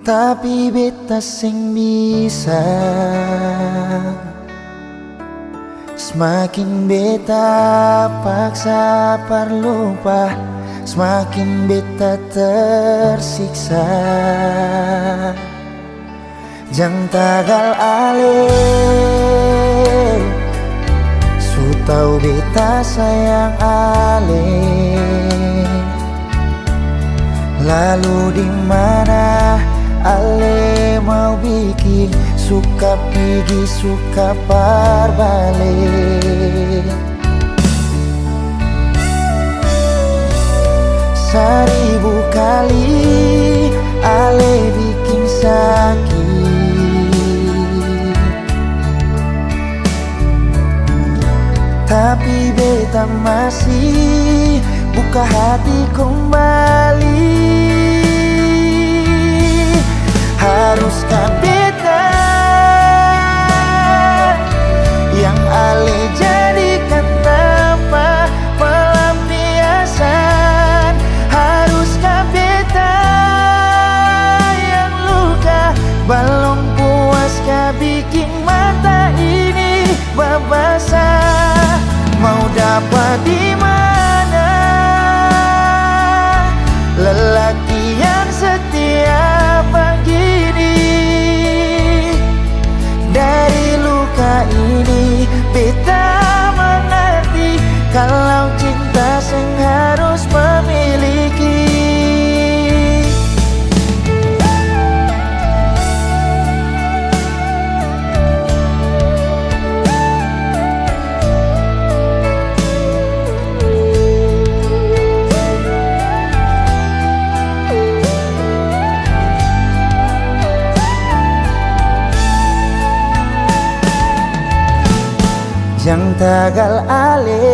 Tapi beta sing bisa. Semakin beta paksa parlupa, semakin beta tersiksa. Jang tagal ale, su tau beta sayang ale. Lalu di mana ale mau bikin suka pergi suka parbalik. Seribu kali ale bikin sakit, tapi beta masih buka hati kembali. Haruskah beta yang ale jadikan tanpa pelampiasan? Haruskah beta yang luka belum puaskah bikin mata ini babasa? Mau dapat di mana lelaki yang setia begini? Dari luka ini beta mengerti kalau cinta sing harus memiliki. Jang tagal ale,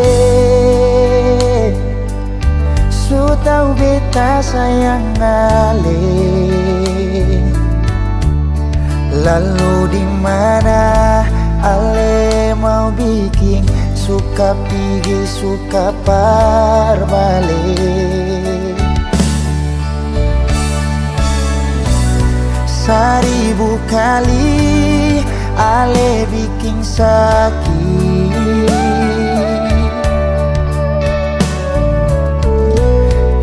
su tau beta sayang ale. Lalu di mana ale mau bikin suka pergi suka parbalik. Seribu kali ale bikin sakit,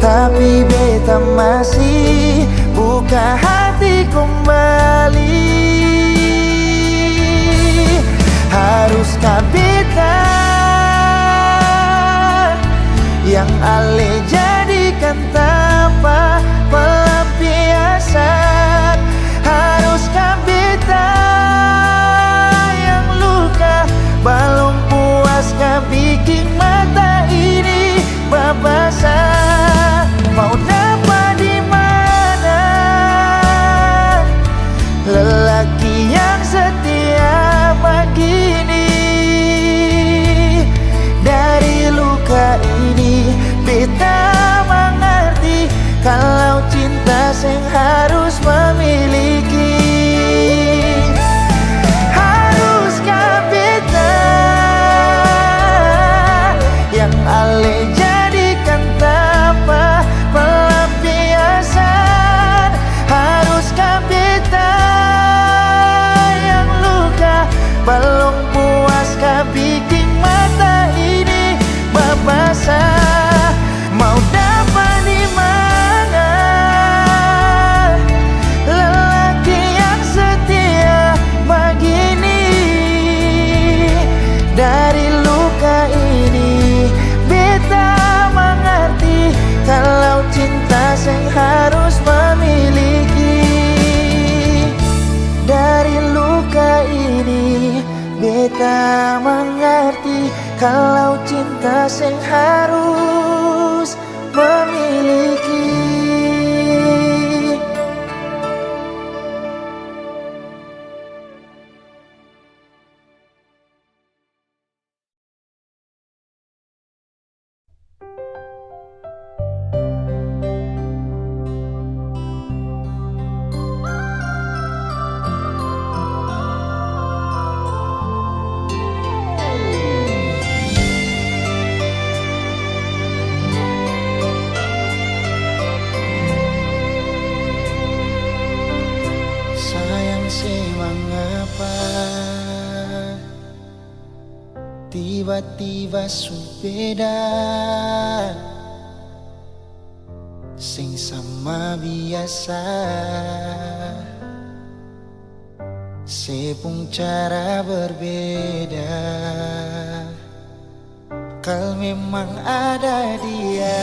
tapi beta masih buka hati kembali. Haruskah beta yang ale jadikan tanpa pelampiasan? Haruskah beta yang luka belum puaskah bikin mata ini babasa? Mau dapat di mana lelaki yang setia begini? Dari luka ini beta mengerti kalau cinta sing harus memiliki. Haruskah beta yang ale jadikan tanpa pelampiasan? Haruskah beta yang luka belum puaskah bikin mata ini babasa? Mau dapat di mana sih mengapa tiba-tiba beda sing sama biasa sepung cara berbeda. Kal memang ada dia,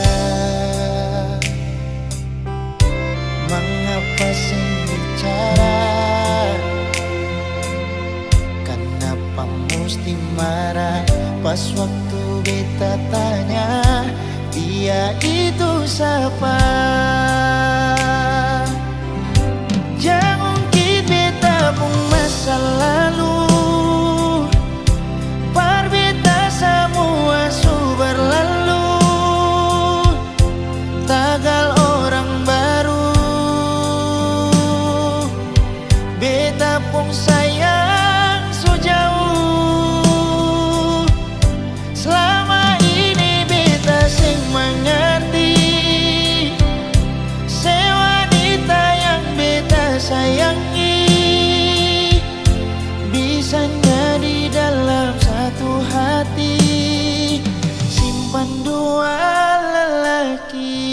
mengapa sing bicara? Kenapa mesti marah pas waktu beta tanya dia itu siapa? Jangan ungkit beta pun masa lalu, par beta semua su berlalu, tagal orang baru. Beta pun sayang su jauh, selama ini beta sing mengerti se wanita yang beta sayangi bisanya di dalam satu hati simpan dua lelaki.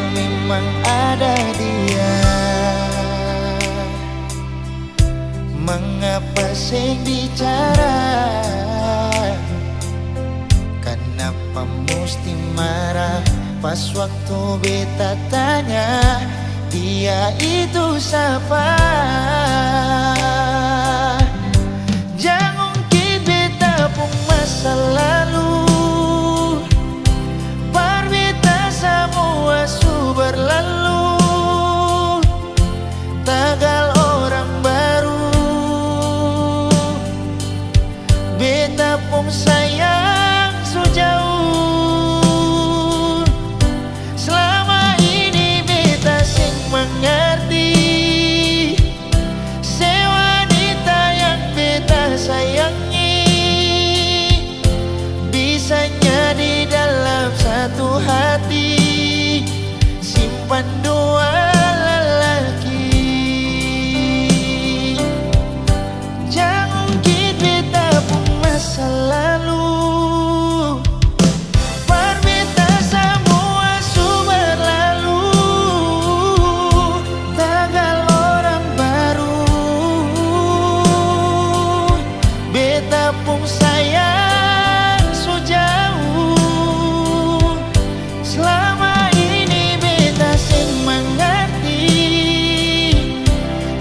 Memang ada dia, mengapa sing bicara? Kenapa mesti marah pas waktu beta tanya dia itu siapa? Jangan ungkit beta pun masa lalu, par beta semua su berlalu, tagal orang baru. Beta pun sayang su jauh, selama ini beta sing mengerti se wanita yang beta sayangi bisanya di dalam satu hati simpan dua lelaki. Jangan ungkit beta pun masa lalu, par beta semua su berlalu, tagal orang baru. Beta pun sayang su jauh, selama ini beta sing mengerti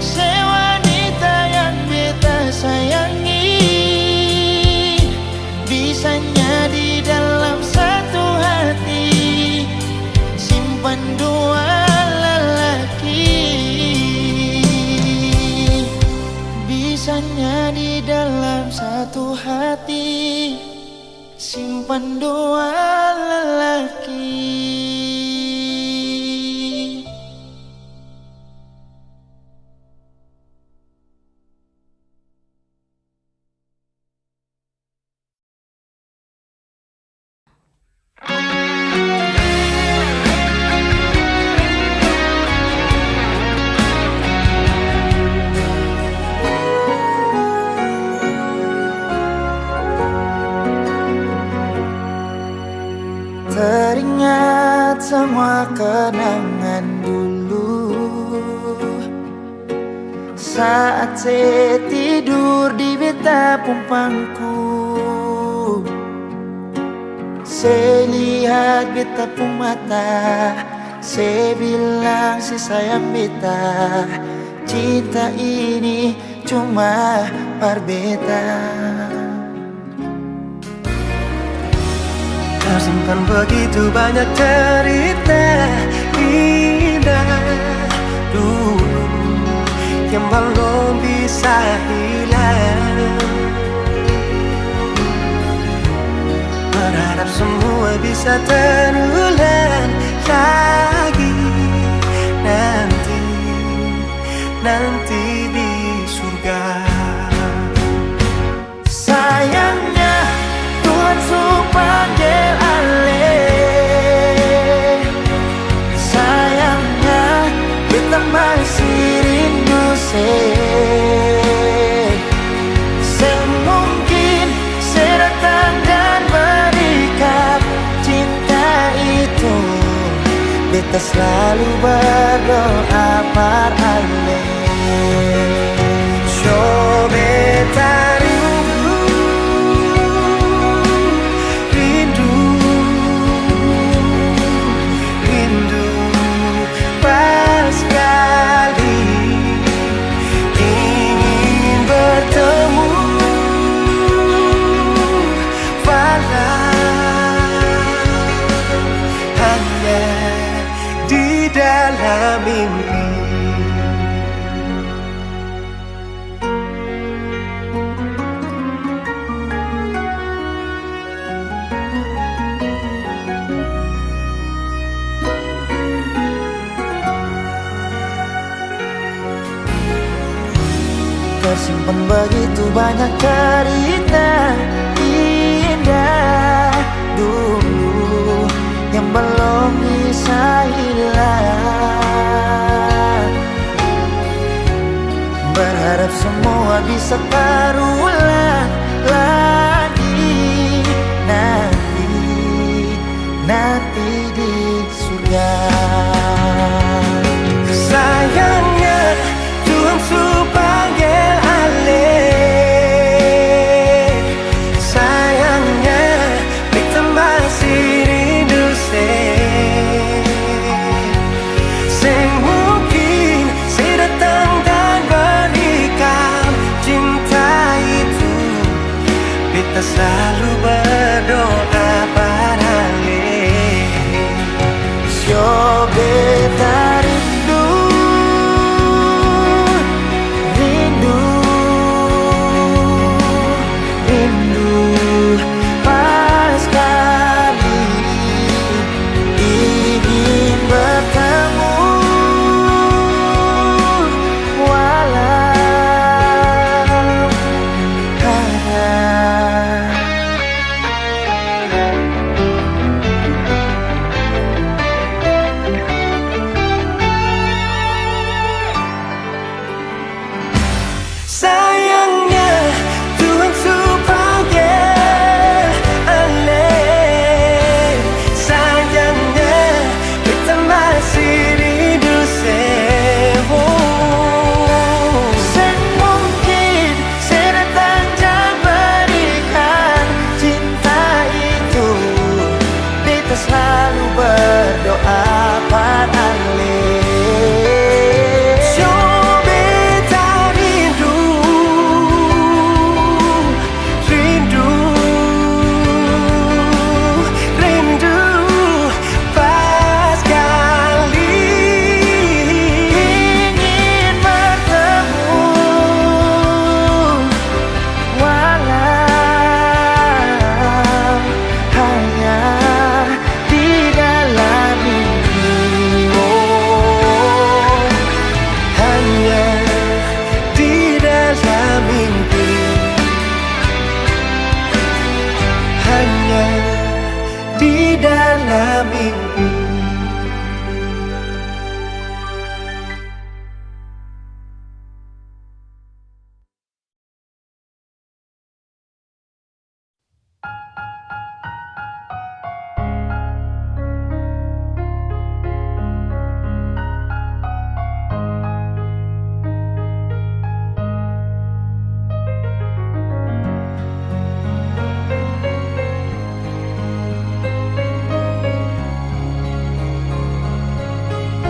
se wanita yang beta sayangi bisanya di dalam satu hati simpan dua lelaki. Bisanya di dalam satu hati simpan dua lelaki. Teringat semua kenangan dulu saat saya tidur di beta pumpangku. Saya lihat beta pun mata, saya bilang si sayang beta, cinta ini cuma par beta. Kau simpan begitu banyak cerita indah dulu yang belum bisa hilang. semua bisa terulang lagi nanti di surga. Sayangnya Tuhan sudah panggil alih. Sayangnya kita masih rindu semungkin sedatang dan berikan cinta itu. Beta selalu berdoa par ale. So beta rindu pas sekali ingin bertemu, walau hanya di dalam mimpi. Tersimpan begitu banyak cerita indah dulu yang belum bisa hilang. Berharap semua bisa terulang lagi nanti di surga. Sayangnya Tuhan sudah panggil alih. Sayangnya kita masih rindu mungkin sedatang dan berikan cinta itu. Kita selalu berdoa paralel. Sio beta rindu pas sekali ingin bertemu, walau sayangnya Tuhan sudah panggil alih. Sayangnya kita masih rindu semungkin sedatang dan berikan cinta itu. Beta selalu berdoa par ale. di dalam mimpi.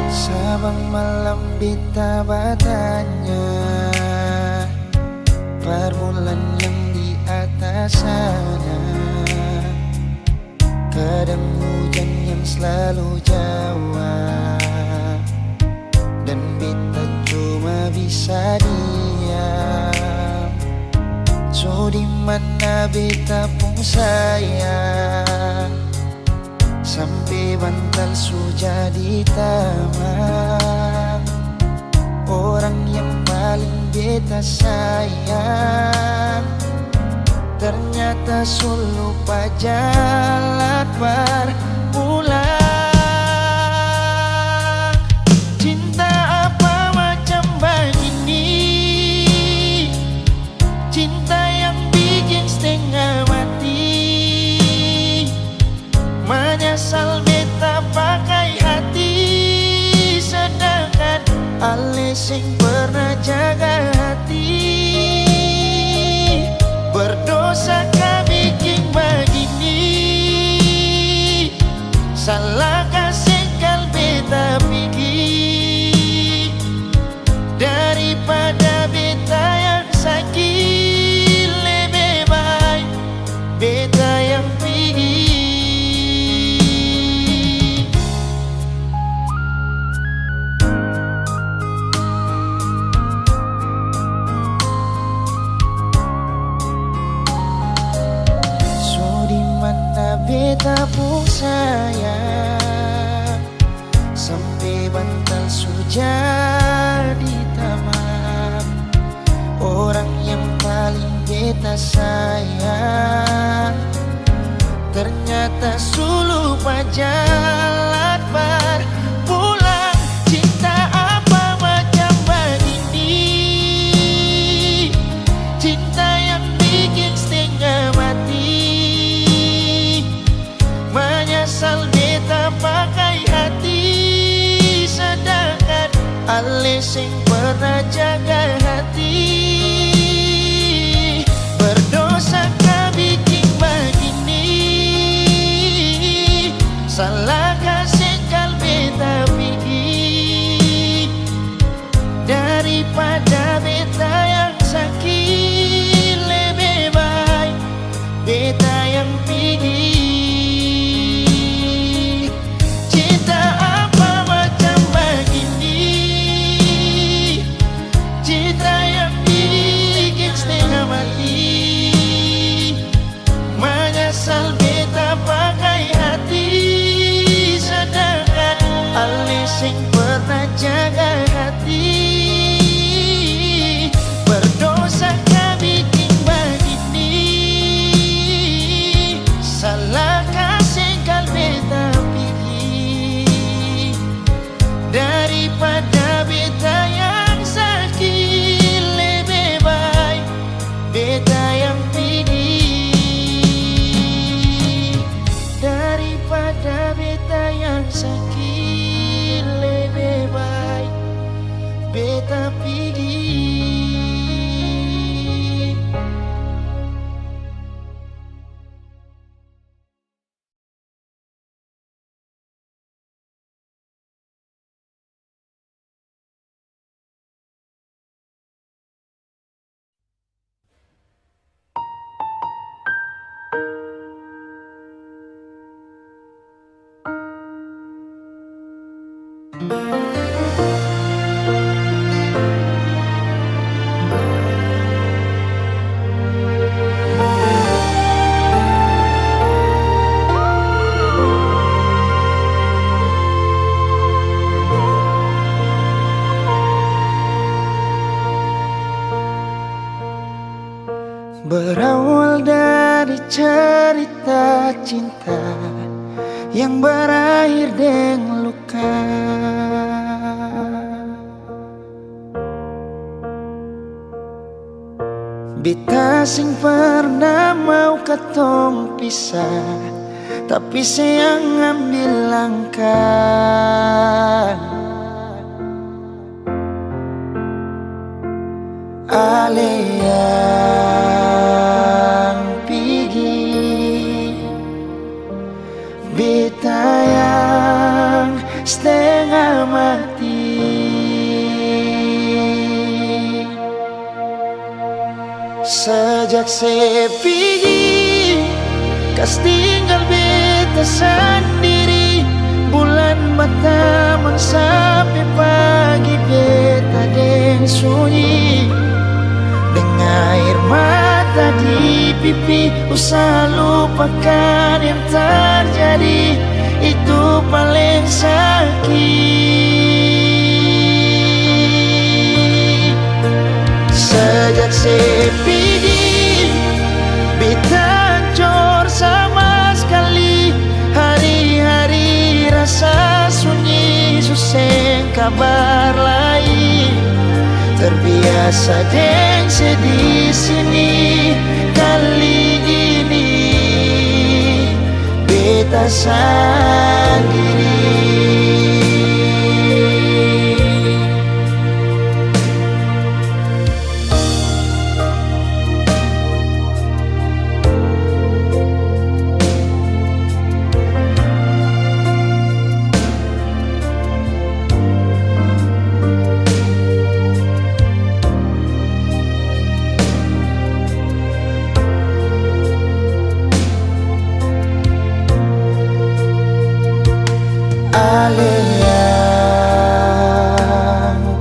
Sabang malam beta bertanya permulaan yang di atas sana, kadang hujan yang selalu jawab, dan beta cuma bisa diam. So di mana mana beta pun sayang, sampai bantal sudah di taman. Orang yang paling beta sayang ternyata sulu pajalan berpulang. Cinta apa macam begini, cinta yang bikin setengah mati. Menyesal beta pakai hati, sedangkan ale sing pernah jaga hati. Berdosa kah bikin begini, salahkah sekal beta pergi, daripada beta yang sakit lebih baik beta yang pergi. Beta pun sayang, sampai bantal sudah di taman. Orang yang paling beta sayang ternyata sulu pajalan berpulang. Cinta apa macam begini, cinta yang bikin setengah mati. Menyesal beta pakai hati, sedangkan ale sing pernah jaga hati. Berdosa kah bikin begini, salahkah sekal beta pergi, daripada beta yang sakit lebih baik beta yang pergi. Menyesal beta pakai hati, sedangkan ale sing pernah jaga hati. Berdosa kah bikin begini, salahkah sekal beta pergi, daripada beta yang sakit lebih baik beta yang pergi. Daripada beta yang sakit lebih baik beta pergi. Berawal dari cerita cinta yang berakhir dengan luka. Beta sing pernah mau katong pisah, tapi sayang ambil langkah. Ale yang pergi, beta yang setengah mati. Sejak saya pergi, kas tinggal beta sendiri. Bulan berteman sampai pagi, beta den sunyi. Dengan air mata mata di pipi, usaha lupakan yang terjadi, itu paling sakit. Sejak sepi di beta hancur sama sekali, hari-hari rasa sunyi, susah kabar lain. Terbiasa deng sedih sini, kali ini beta sendiri. Yang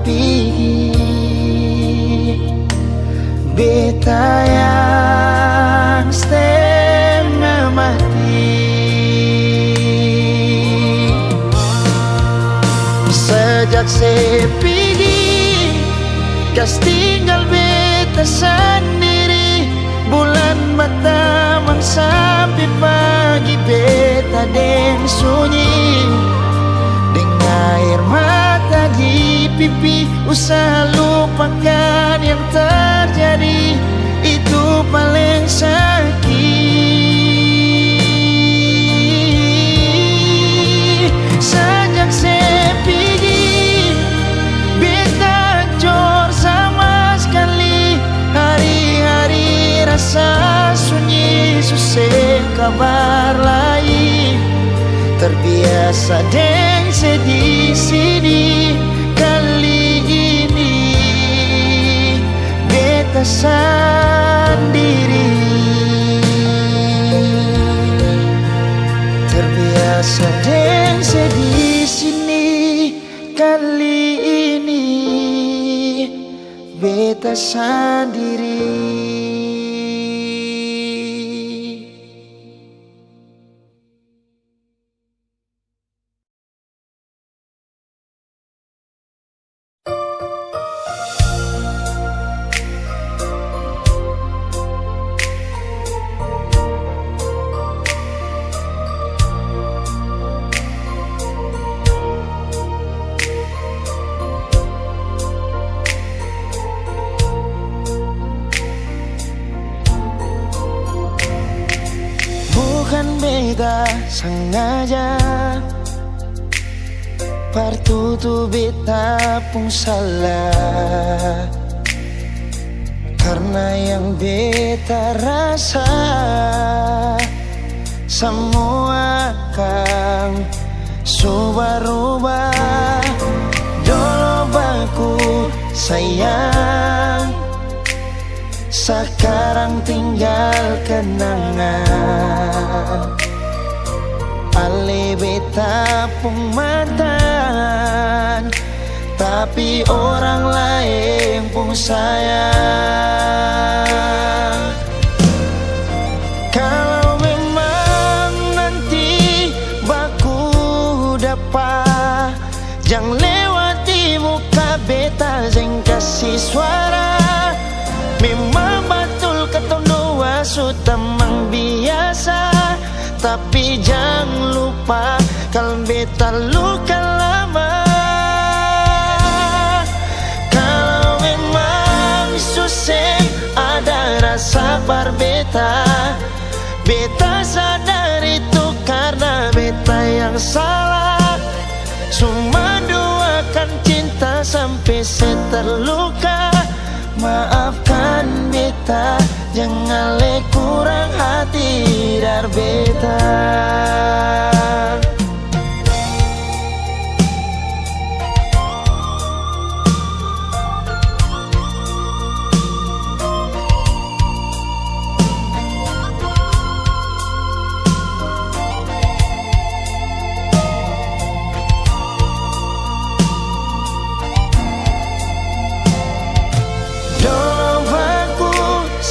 pergi, beta yang setengah mati. Sejak sepi di kas tinggal beta sendiri, bulan mata mang sampai pagi, beta deng sunyi. Air mata di pipi, usaha lupakan yang terjadi, itu paling sakit. Sejak sepi di beta hancur sama sekali, hari-hari rasa sunyi, susah kabar lain. Terbiasa deng sedih sini, kali ini beta sendiri. Terbiasa deng sedih sini, kali ini beta sendiri. Bukan beta sengaja, partutu beta pun salah, karena yang beta rasa semua akan subah-rubah. Dulu baku sayang, sekarang tinggal kenangan. Ale beta pun mantan, tapi orang lain pun sayang. Kalau memang nanti baku dapat, jangan lewati muka beta, jangan kasih suara. Memang betul kata dua sudah mang biasa, tapi jangan lupa kalau beta luka lama. Kalau memang susah ada rasa berbeta, beta sadar itu karena beta yang salah. Cuma doakan cinta sampai saya terluka. Maafkan beta, jangan le kurang hati dar beta.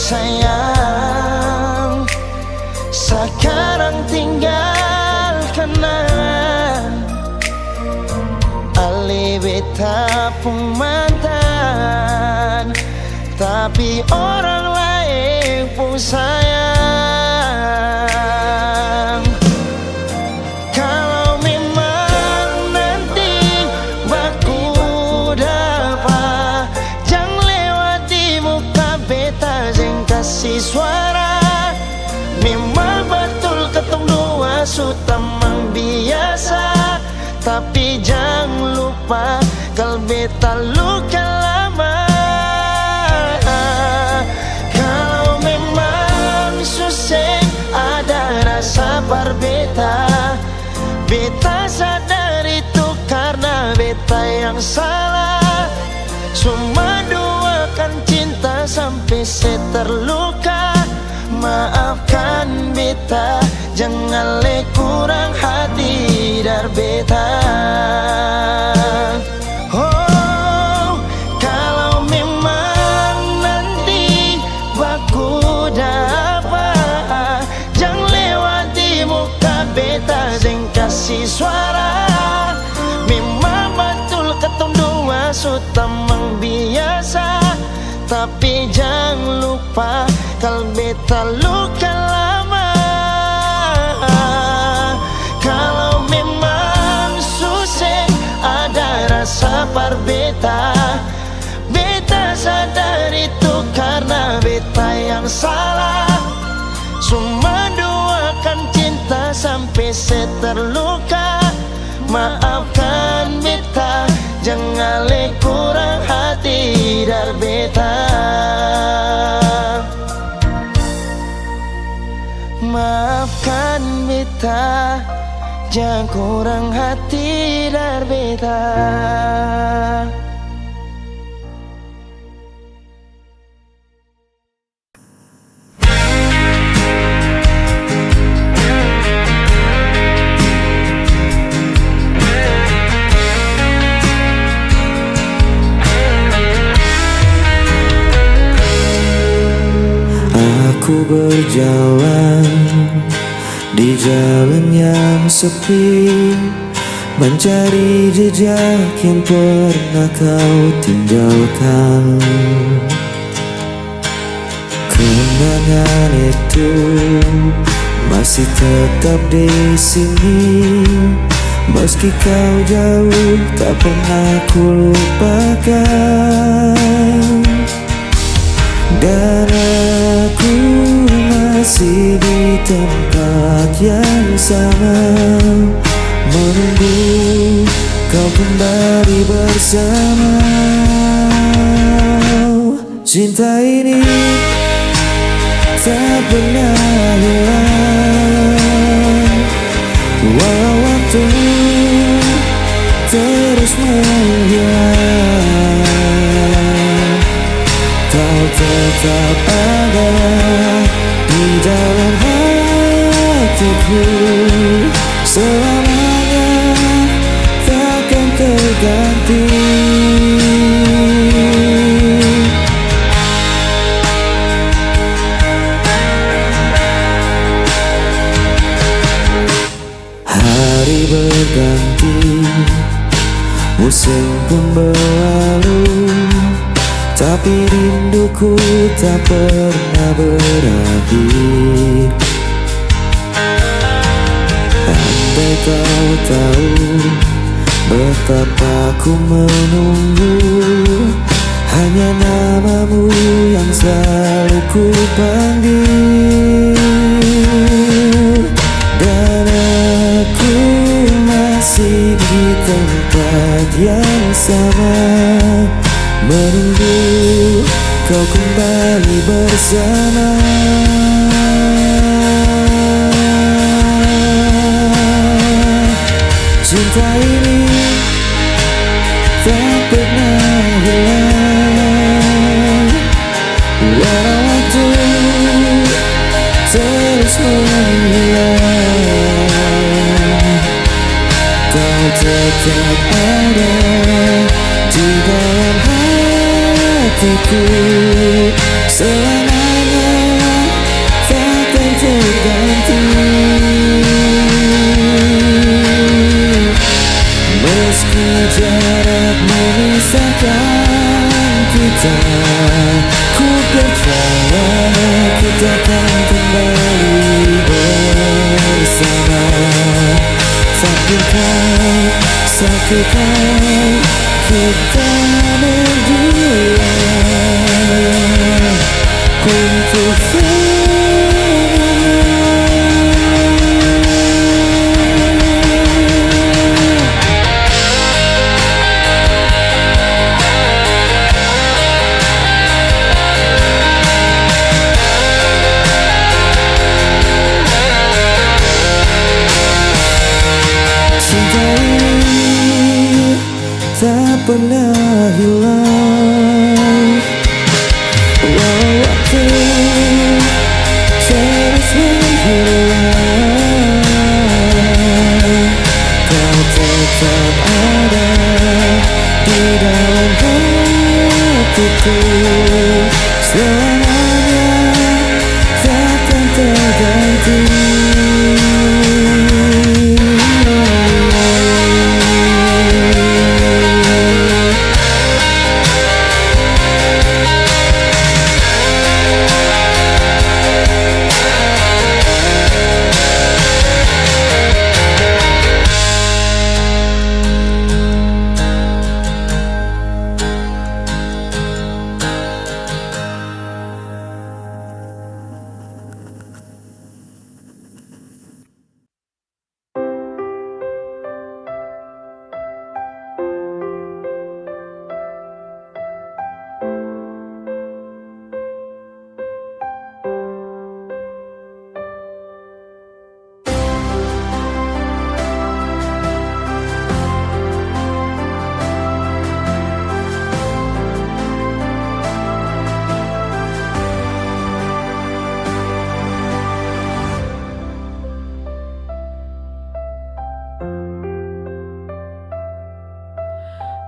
Sayang, Sekarang tinggal kenangan Ali beta pun mantan, tapi orang lain pun sayang. Kalau memang nanti baku dapat, jangan lewati muka beta jeng kasih suara. Memang betul ketong dua sutamang biasa, tapi jangan lupa kalau beta luka lama. Kalau memang susah ada rasa berbeda, beta sadar itu karena beta yang salah. Cuma duakan cinta sampai saya terluka. Maafkan beta, jangan le kurang hati dar beta. Oh, kalau memang nanti baku dapat, jangan lewati muka beta jeng kasih suara. Memang betul ketong dua sutamang biasa, tapi jangan lupa kalau beta luka lama. Kalau memang susah ada rasa berbeda, beta sadar itu karena beta yang salah. Cuma duakan cinta sampai saya terluka. Maafkan beta, jangan le kurang hati dar beta. Maafkan beta, jangan kurang hati dar beta. Aku berjalan di jalan yang sepi, mencari jejak yang pernah kau tinggalkan. Kenangan itu masih tetap di sini, meski kau jauh tak pernah ku lupakan. Dan aku masih di tempat yang sama, menunggu kau kembali bersama. Cinta ini tak pernah hilang, walau waktu terus menghilang. Kau tetap ada di dalam hatiku, selamanya takkan terganti. Hari berganti, musim pun berlalu, tapi rinduku tak pernah berakhir. Andai kau tahu betapa ku menunggu, hanya namamu yang selalu ku panggil. Dan aku masih di tempat yang sama, menunggu kau kembali bersama. Cinta ini tak pernah hilang, walau waktu terus menghilang. Kau tetap ada di dalam hatiku, selamanya takkan terganti. bintang satu kali kita berdua untuk cinta ini tak pernah hilang. Walau waktu terus berjalan, kau tetap ada di dalam hatiku. Selamanya takkan terganti.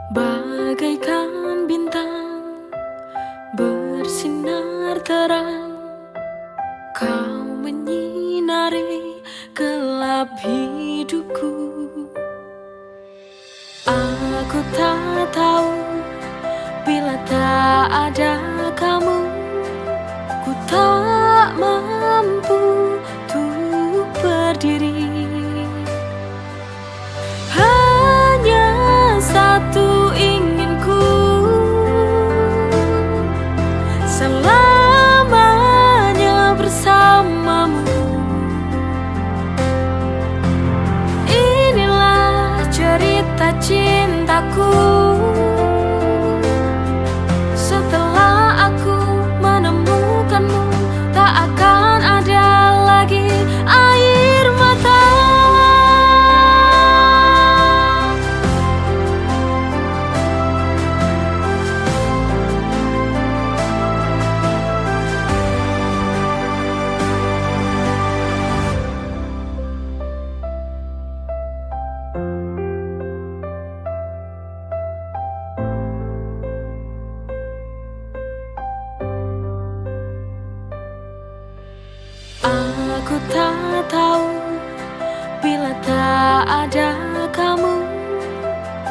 Bagaikan bintang bersinar terang, kau menyinari gelap hidupku. Aku tak tahu bila tak ada kamu, ku tak mampu untuk berdiri. Hanya satu inginku, selamanya bersamamu. Inilah cerita cintaku. Setelah aku menemukanmu, tak akan ada lagi air mata. Aku tak tahu bila tak ada kamu,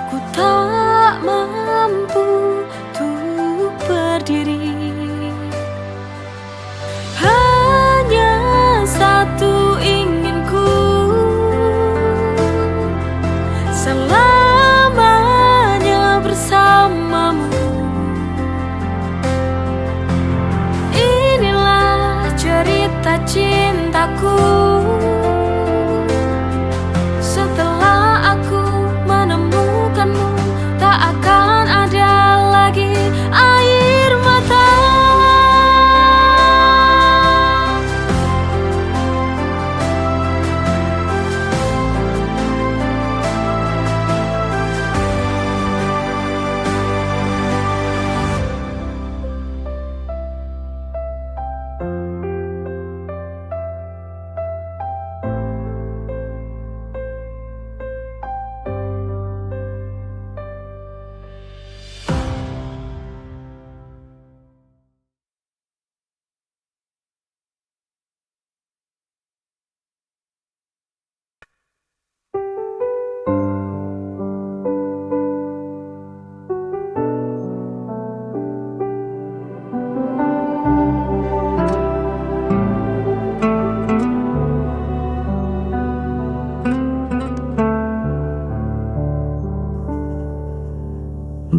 ku tak mampu untuk berdiri. Hanya satu inginku, selamanya bersamamu. Inilah cerita cintaku. Setelah aku menemukanmu, tak akan ada lagi air mata.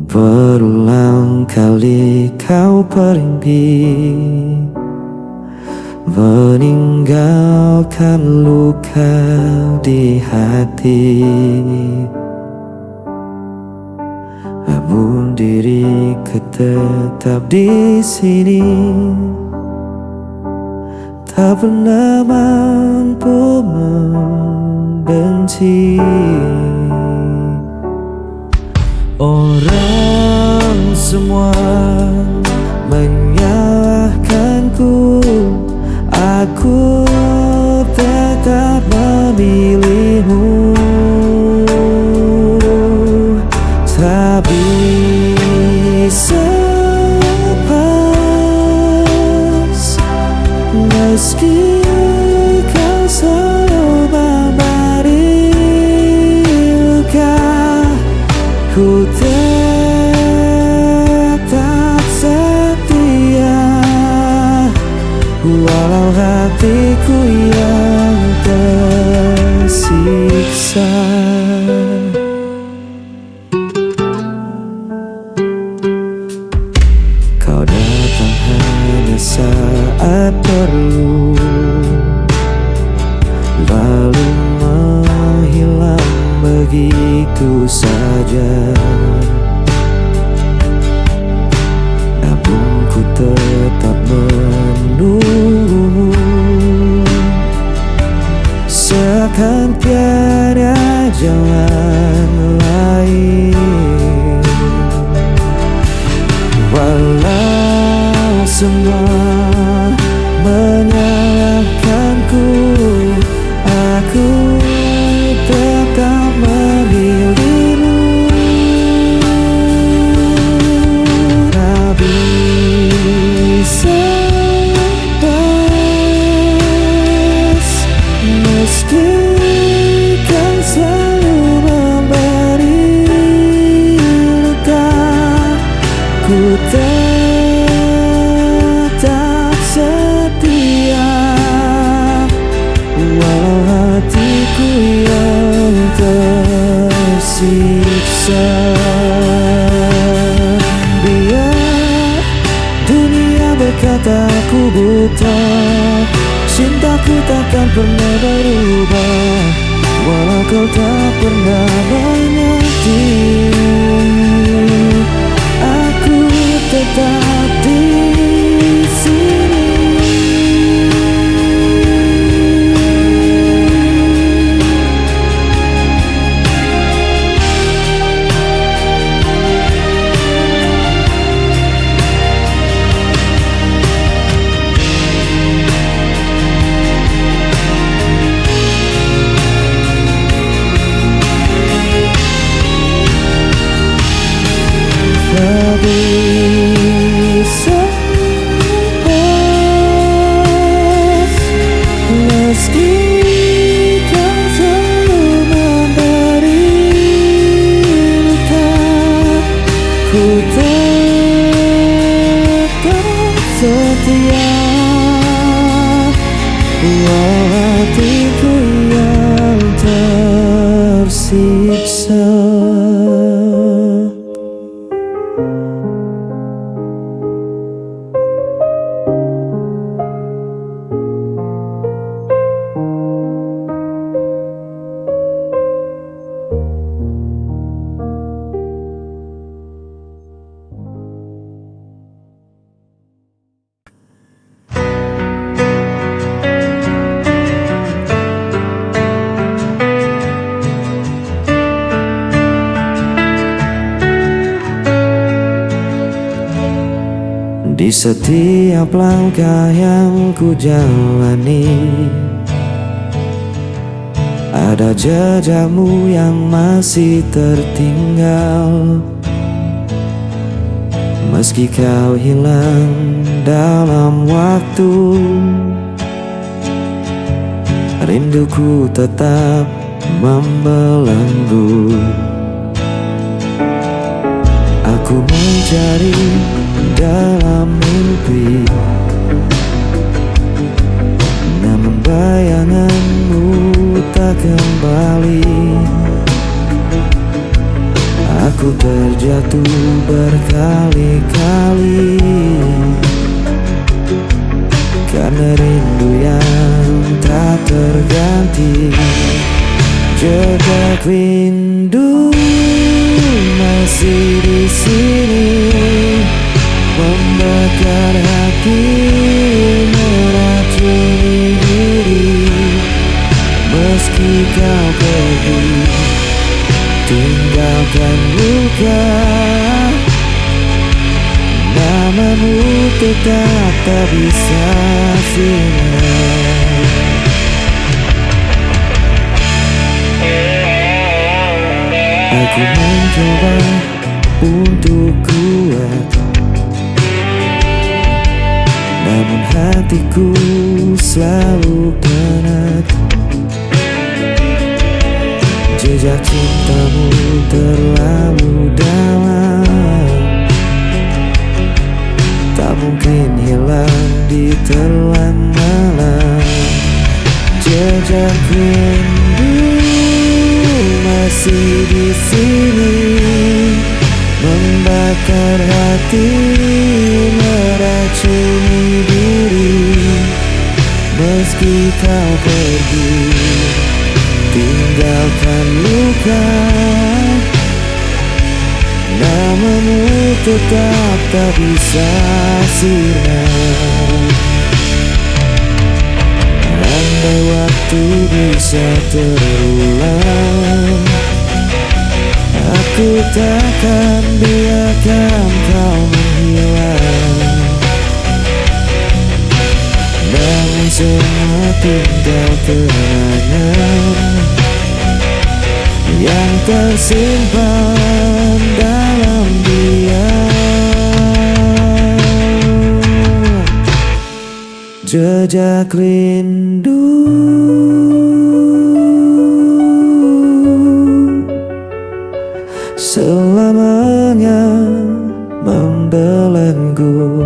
Berulang kali kau pergi, meninggalkan luka di hati. Namun diriku tetap di sini, tak pernah mampu membenci. Orang semua menyalahkanku, aku tetap memilihmu. Tak bisa lepas, meski kau selalu memberi luka. Ku tetap setia, walau hatiku yang tersiksa. Kau datang hanya saat perlu, lalu menghilang begitu saja. Namun ku tetap menunggu, seakan tiada jalan lain. Walau semua menyalahkanku, aku tetap memilihmu. Tak bisa lepas, meski kau selalu memberi luka. Ku tetap setia, walau hatiku yang tersiksa. Biar dunia berkata aku buta, cintaku takkan pernah berubah, walau kau tak pernah mengerti. Aku tetap di sini. Tak bisa lepas, meski kau selalu memberi luka. Ku tetap setia, walau hatiku yang tersiksa. Di setiap langkah yang ku jalani, ada jejakmu yang masih tertinggal. Meski kau hilang dalam waktu, rinduku tetap membelenggu. Aku mencari dalam mimpi, namun bayanganmu tak kembali. Aku terjatuh berkali-kali karena rindu yang tak terganti. Jejak rindu masih di sini, membakar hati, meracuni diri. Meski kau pergi, tinggalkan luka, namamu tetap tak bisa sinar. Aku mencoba untuk kuat, namun hatiku selalu penat. Jejak cintamu terlalu dalam, tak mungkin hilang di telan malam. Jejak rindu masih di sini, membakar hati, meracuni diri. Meski kau pergi, tinggalkan luka, namamu tetap tak bisa sinar. Andai waktu bisa terulang, aku takkan biarkan kau menghilang. Namun semua tinggal kenangan yang tersimpan dalam diam. Jejak rindu selamanya membelenggu.